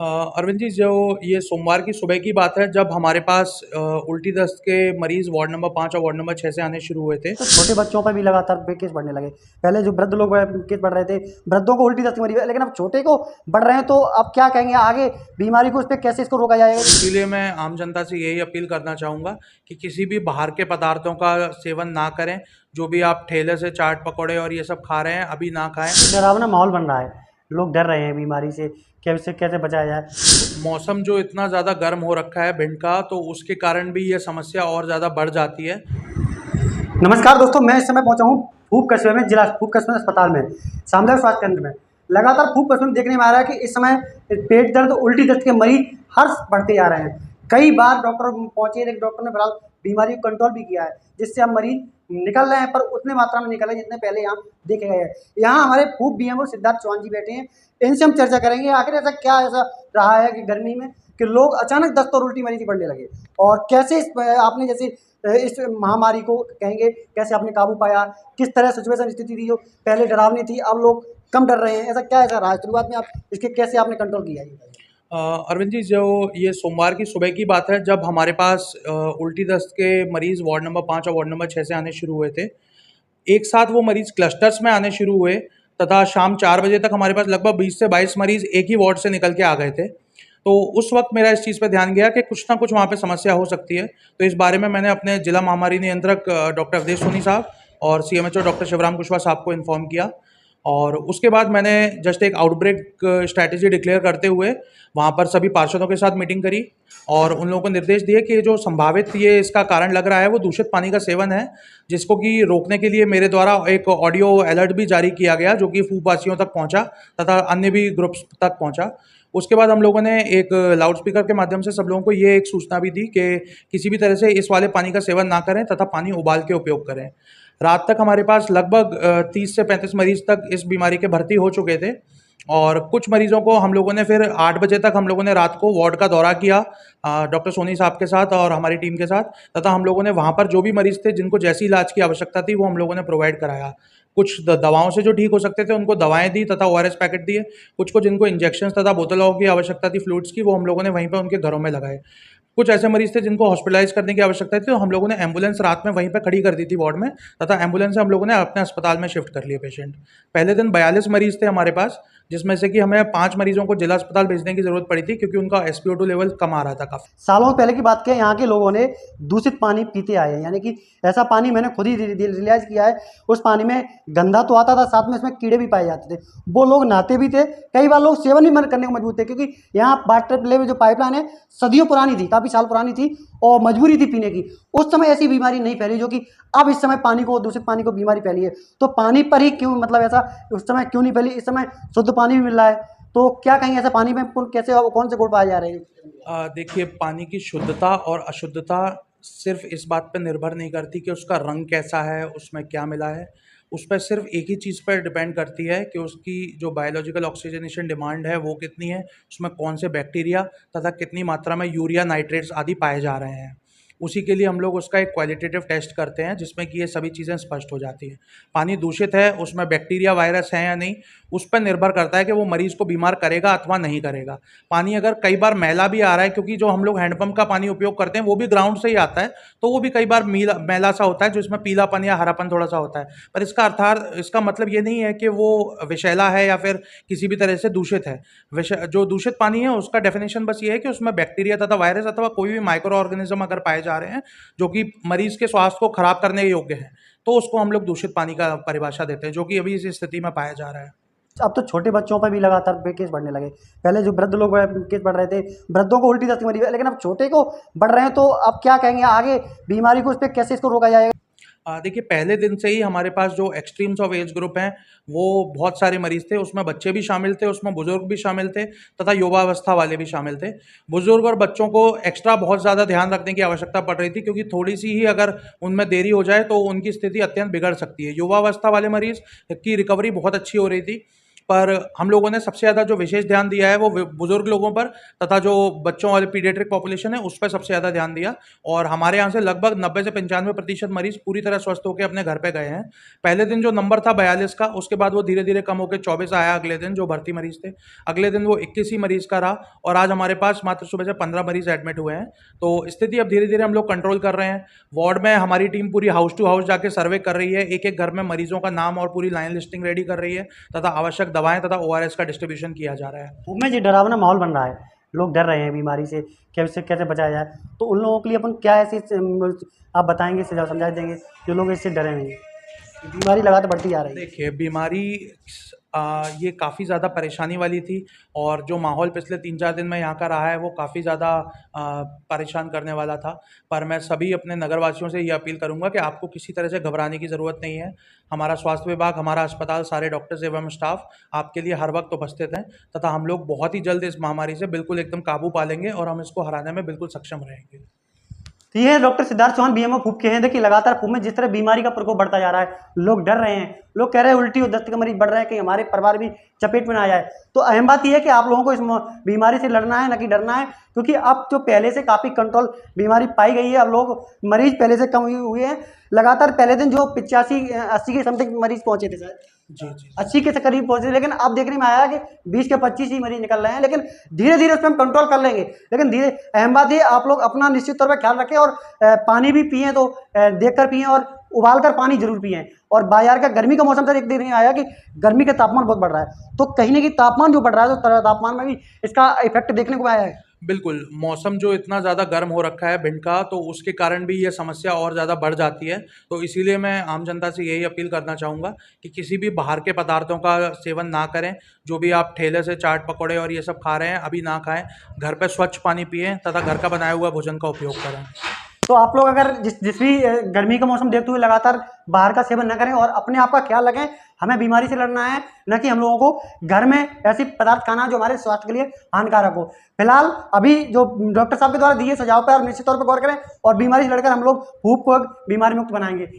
अ, अरविंद जी, जो ये सोमवार की सुबह की बात है जब हमारे पास उल्टी दस्त के मरीज वार्ड नंबर 5 और वार्ड नंबर 6 से आने शुरू हुए थे। तो छोटे बच्चों पर भी लगातार केस बढ़ने लगे। पहले जो वृद्ध लोग केस बढ़ रहे थे, वृद्धों को उल्टी दस्त की मरी, लेकिन अब छोटे को बढ़ रहे हैं। तो अब क्या कहेंगे आगे बीमारी को, उस पर कैसे इसको रोका जाएगा? इसीलिए मैं आम जनता से यही अपील करना चाहूँगा कि किसी भी बाहर के पदार्थों का सेवन ना करें। जो भी आप ठेले से चाट पकौड़े और ये सब खा रहे हैं अभी ना खाएं। डरावना माहौल बन रहा है, लोग डर रहे हैं बीमारी से, कैसे कैसे बचाया जाए। मौसम जो इतना ज़्यादा गर्म हो रखा है भिंड का, तो उसके कारण भी ये समस्या और ज़्यादा बढ़ जाती है। नमस्कार दोस्तों, मैं इस समय पहुंचा हूं फूक कस्बे में, जिला फूक कस्बे अस्पताल में, सामुदायिक स्वास्थ्य केंद्र में। लगातार फूक कस्बे में देखने में आ रहा है कि इस समय पेट दर्द, उल्टी दस्त के मरीज हर बढ़ते जा रहे हैं। कई बार डॉक्टर पहुंचे, लेकिन डॉक्टर ने फिलहाल बीमारी को कंट्रोल भी किया है, जिससे अब मरीज निकल रहे हैं, पर उतने मात्रा में निकल रहे हैं जितने पहले यहाँ देखे गए हैं। यहाँ हमारे फूक बीएमओ सिद्धार्थ चौहान जी बैठे हैं, इनसे हम चर्चा करेंगे आखिर ऐसा क्या ऐसा रहा है कि गर्मी में कि लोग अचानक दस्त और उल्टी मरीज बढ़ने लगे, और कैसे आपने जैसे इस महामारी को कहेंगे कैसे आपने काबू पाया, किस तरह सिचुएशन स्थिति थी जो पहले डरावनी थी, अब लोग कम डर रहे हैं, ऐसा क्या ऐसा रहा है शुरुआत में, आप इसके कैसे आपने कंट्रोल किया ये बताइए। अरविंद जी, जो ये सोमवार की सुबह की बात है जब हमारे पास उल्टी दस्त के मरीज वार्ड नंबर 5 और वार्ड नंबर 6 से आने शुरू हुए थे। एक साथ वो मरीज क्लस्टर्स में आने शुरू हुए तथा शाम 4 बजे तक हमारे पास लगभग 20 से 22 मरीज एक ही वार्ड से निकल के आ गए थे। तो उस वक्त मेरा इस चीज़ पे ध्यान गया कि कुछ ना कुछ वहाँ पे समस्या हो सकती है। तो इस बारे में मैंने अपने जिला महामारी नियंत्रक डॉक्टर अवधेश सोनी साहब और सीएमएचओ डॉक्टर शिवराम कुशवाहा साहब को इन्फॉर्म किया। और उसके बाद मैंने जस्ट एक आउटब्रेक स्ट्रैटेजी डिक्लेयर करते हुए वहाँ पर सभी पार्षदों के साथ मीटिंग करी और उन लोगों को निर्देश दिए कि जो संभावित ये इसका कारण लग रहा है वो दूषित पानी का सेवन है, जिसको कि रोकने के लिए मेरे द्वारा एक ऑडियो अलर्ट भी जारी किया गया जो कि फूकवासियों तक पहुंचा तथा अन्य भी ग्रुप्स तक पहुंचा। उसके बाद हम लोगों ने एक लाउड स्पीकर के माध्यम से सब लोगों को ये एक सूचना भी दी कि किसी भी तरह से इस वाले पानी का सेवन ना करें तथा पानी उबाल के उपयोग करें। रात तक हमारे पास लगभग 30 से 35 मरीज तक इस बीमारी के भर्ती हो चुके थे और कुछ मरीजों को हम लोगों ने फिर 8 बजे तक हम लोगों ने रात को वार्ड का दौरा किया डॉक्टर सोनी साहब के साथ और हमारी टीम के साथ, तथा हम लोगों ने वहाँ पर जो भी मरीज थे जिनको जैसी इलाज की आवश्यकता थी वो हम लोगों ने प्रोवाइड कराया। कुछ दवाओं से जो ठीक हो सकते थे उनको दवाएं दी तथा ओआरएस पैकेट दिए। कुछ को जिनको इंजेक्शन तथा बोतलों की आवश्यकता थी फ्लूइड्स की, वो हम लोगों ने वहीं पर उनके घरों में लगाए। कुछ ऐसे मरीज थे जिनको हॉस्पिटलाइज करने की आवश्यकता थी, तो हम लोगों ने एम्बुलेंस रात में वहीं पे खड़ी कर दी थी वार्ड में, तथा एम्बुलेंस से हम लोगों ने अपने अस्पताल में शिफ्ट कर लिए पेशेंट। पहले दिन 42 मरीज थे हमारे पास, जिसमें से कि हमें 5 मरीजों को जिला अस्पताल भेजने की ज़रूरत पड़ी थी क्योंकि उनका SpO2 लेवल कम आ रहा था काफ़ी। सालों पहले की बात करें, यहाँ के लोगों ने दूषित पानी पीते आए हैं, यानी कि ऐसा पानी मैंने खुद ही रियलाइज किया है। उस पानी में गंदा तो आता था, साथ में इसमें कीड़े भी पाए जाते थे। वो लोग नहाते भी थे, कई बार लोग सेवन भी करने को मजबूर थे, क्योंकि यहाँ वाटर लेवल जो पाइपलाइन है सदियों पुरानी थी, काफ़ी साल पुरानी थी, और मजबूरी थी पीने की। उस समय ऐसी बीमारी नहीं फैली जो कि अब इस समय पानी को, दूषित पानी को बीमारी फैली है। तो पानी पर ही क्यों, मतलब ऐसा उस समय क्यों नहीं फैली? इस समय शुद्ध पानी भी मिल रहा है, तो क्या कहेंगे ऐसा पानी में कैसे, कौन से गुण पाए जा रहे हैं? देखिए, पानी की शुद्धता और अशुद्धता सिर्फ इस बात पर निर्भर नहीं करती कि उसका रंग कैसा है, उसमें क्या मिला है। उस पर सिर्फ एक ही चीज़ पर डिपेंड करती है कि उसकी जो बायोलॉजिकल ऑक्सीजनेशन डिमांड है वो कितनी है, उसमें कौन से बैक्टीरिया तथा कितनी मात्रा में यूरिया, नाइट्रेट्स आदि पाए जा रहे हैं। उसी के लिए हम लोग उसका एक क्वालिटेटिव टेस्ट करते हैं जिसमें कि ये सभी चीज़ें स्पष्ट हो जाती हैं। पानी दूषित है, उसमें बैक्टीरिया, वायरस है या नहीं, उस पर निर्भर करता है कि वो मरीज़ को बीमार करेगा अथवा नहीं करेगा। पानी अगर कई बार मैला भी आ रहा है, क्योंकि जो हम लोग हैंडपंप का पानी उपयोग करते हैं वो भी ग्राउंड से ही आता है, तो वो भी कई बार मैला सा होता है जिसमें पीलापन या हरापन थोड़ा सा होता है। पर इसका अर्थात, इसका मतलब ये नहीं है कि वो विषैला है या फिर किसी भी तरह से दूषित है। जो दूषित पानी है उसका डेफिनेशन बस ये है कि उसमें बैक्टीरिया तथा वायरस अथवा कोई भी माइक्रो ऑर्गेनिज्म अगर पाए जा रहे हैं जो कि मरीज के स्वास्थ्य को खराब करने के योग्य हैं, तो उसको हम लोग दूषित पानी का परिभाषा देते हैं, जो कि अभी इस स्थिति में पाया जा रहा है। अब तो छोटे बच्चों पर भी लगातार केस बढ़ने लगे। पहले जो वृद्ध लोग केस बढ़ रहे थे, वृद्धों को उल्टी दस्त की मरी, लेकिन अब छोटे को बढ़ रहे हैं। तो अब क्या कहेंगे आगे बीमारी को, उस पर कैसे इसको रोका जाएगा? देखिए, पहले दिन से ही हमारे पास जो एक्सट्रीम्स ऑफ एज ग्रुप हैं वो बहुत सारे मरीज थे। उसमें बच्चे भी शामिल थे, उसमें बुजुर्ग भी शामिल थे तथा युवावस्था वाले भी शामिल थे। बुजुर्ग और बच्चों को एक्स्ट्रा बहुत ज़्यादा ध्यान रखने की आवश्यकता पड़ रही थी, क्योंकि थोड़ी सी ही अगर उनमें देरी हो जाए तो उनकी स्थिति अत्यंत बिगड़ सकती है। युवावस्था वाले मरीज की रिकवरी बहुत अच्छी हो रही थी, पर हम लोगों ने सबसे ज़्यादा जो विशेष ध्यान दिया है वो बुजुर्ग लोगों पर तथा जो बच्चों वाले पीडियाट्रिक पॉपुलेशन है उस पर सबसे ज़्यादा ध्यान दिया। और हमारे यहाँ से लगभग 90 से 95% मरीज पूरी तरह स्वस्थ होकर अपने घर पे गए हैं। पहले दिन जो नंबर था 42 का, उसके बाद वो धीरे धीरे कम होकर 24 आया अगले दिन, जो भर्ती मरीज थे। अगले दिन वो 21 ही मरीज का रहा और आज हमारे पास मात्र सुबह से 15 मरीज एडमिट हुए हैं। तो स्थिति अब धीरे धीरे हम लोग कंट्रोल कर रहे हैं। वार्ड में हमारी टीम पूरी हाउस टू हाउस जाके सर्वे कर रही है, एक एक घर में मरीजों का नाम और पूरी लाइन लिस्टिंग रेडी कर रही है तथा आवश्यक दवाएं तथा ORS का डिस्ट्रीब्यूशन किया जा रहा है। में जो डरावना माहौल बन रहा है, लोग डर रहे हैं बीमारी से, कैसे कैसे बचाया जाए, तो उन लोगों के लिए अपन क्या ऐसी आप बताएंगे, सुझाव समझा देंगे जो लोग इससे डरे नहीं? बीमारी लगातार बढ़ती जा रही है। देखिए, बीमारी ये काफ़ी ज़्यादा परेशानी वाली थी और जो माहौल पिछले 3-4 दिन में यहाँ का रहा है वो काफ़ी ज़्यादा परेशान करने वाला था। पर मैं सभी अपने नगरवासियों से ये अपील करूँगा कि आपको किसी तरह से घबराने की ज़रूरत नहीं है। हमारा स्वास्थ्य विभाग, हमारा अस्पताल, सारे डॉक्टर्स एवं स्टाफ आपके लिए हर वक्त उपस्थित हैं तथा हम लोग बहुत ही जल्द इस महामारी से बिल्कुल एकदम काबू पा लेंगे और हम इसको हराने में बिल्कुल सक्षम रहेंगे। तो ये डॉक्टर सिद्धार्थ चौहान, BMO फूप के हैं। देखिए लगातार फूप में जिस तरह बीमारी का प्रकोप बढ़ता जा रहा है, लोग डर रहे हैं, लोग कह रहे हैं उल्टी और दस्त के मरीज बढ़ रहे हैं कि हमारे परिवार भी चपेट में ना आ जाए। तो अहम बात यह है कि आप लोगों को इस बीमारी से लड़ना है, ना कि डरना है, क्योंकि अब जो पहले से काफ़ी कंट्रोल बीमारी पाई गई है, अब लोग मरीज पहले से कम हुए हैं। लगातार पहले दिन जो 85-80 के समथिंग मरीज पहुंचे थे सर, जी जी 80 के करीब पहुंचे, लेकिन अब देखने में आया कि 20 के 25 ही मरीज निकल रहे हैं। लेकिन धीरे धीरे उस पर हम कंट्रोल कर लेंगे। लेकिन धीरे अहम बात ये, आप लोग अपना निश्चित तौर पर ख्याल रखें और पानी भी पिएं तो देख कर पिएं और उबाल कर पानी जरूर पिएं। और बाजार का गर्मी का मौसम सर एक दिन आया कि गर्मी का तापमान बहुत बढ़ रहा है, तो कहीं ना कहीं तापमान जो बढ़ रहा है तो तापमान में भी इसका इफेक्ट देखने को आया है। बिल्कुल, मौसम जो इतना ज़्यादा गर्म हो रखा है भिंड का, तो उसके कारण भी ये समस्या और ज़्यादा बढ़ जाती है। तो इसीलिए मैं आम जनता से यही अपील करना चाहूँगा कि किसी भी बाहर के पदार्थों का सेवन ना करें। जो भी आप ठेले से चाट पकौड़े और ये सब खा रहे हैं अभी ना खाएं। घर पे स्वच्छ पानी पिएं तथा घर का बनाया हुआ भोजन का उपयोग करें। तो आप लोग अगर जिस भी गर्मी का मौसम देखते हुए लगातार बाहर का सेवन न करें और अपने आप का ख्याल रखें। हमें बीमारी से लड़ना है, न कि हम लोगों को घर में ऐसी पदार्थ खाना जो हमारे स्वास्थ्य के लिए हानिकारक हो। फिलहाल अभी जो डॉक्टर साहब के द्वारा दिए सुझाव पर निश्चित तौर पर गौर करें और बीमारी से लड़कर हम लोग फूप को बीमारी मुक्त बनाएंगे।